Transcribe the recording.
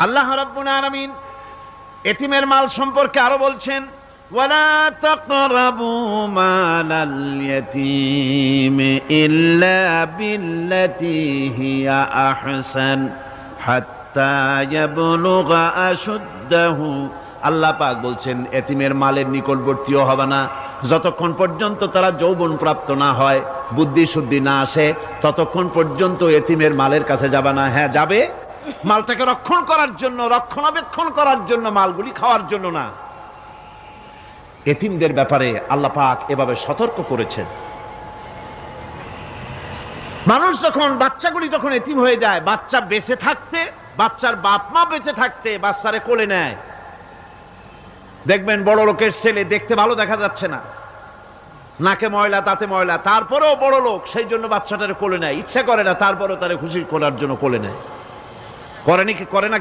আল্লাহ রাব্বুল আলামিন এতিমের মাল সম্পর্কে আরো বলছেন, ওয়ালা তাকরাবু মালাল ইয়াতীম ইল্লা বিল্লাতী হিয়া আহসান হাত্তা ইয়াবলুগা আশুদ্দাহু। আল্লাহ পাক বলছেন এতিমের মালের নিকটবর্তীও হবে না যতক্ষণ পর্যন্ত তারা যৌবন প্রাপ্ত না হয়, বুদ্ধি শুদ্ধি না আসে, ততক্ষণ পর্যন্ত এতিমের মালের কাছে যাবে না। হ্যাঁ যাবে, মালটাকে রক্ষণ করার জন্য, রক্ষণাবেক্ষণ করার জন্য, মালগুলি খাওয়ার জন্য না। এতিমদের ব্যাপারে আল্লাহ পাক এভাবে সতর্ক করেছেন। মানুষ যখন, বাচ্চাগুলি যখন এতিম হয়ে যায়, বাচ্চা বেঁচে থাকতে, বাচ্চার বাপ মা বেঁচে থাকতে বাচ্চারে কোলে নেয়। দেখবেন বড় লোকের ছেলে দেখতে ভালো দেখা যাচ্ছে না, নাকে ময়লা তাতে ময়লা, তারপরেও বড় লোক, সেই জন্য বাচ্চাটারে কোলে নেয়। ইচ্ছা করে না, তারপরেও তারে খুশি করার জন্য কোলে নেয়। করে না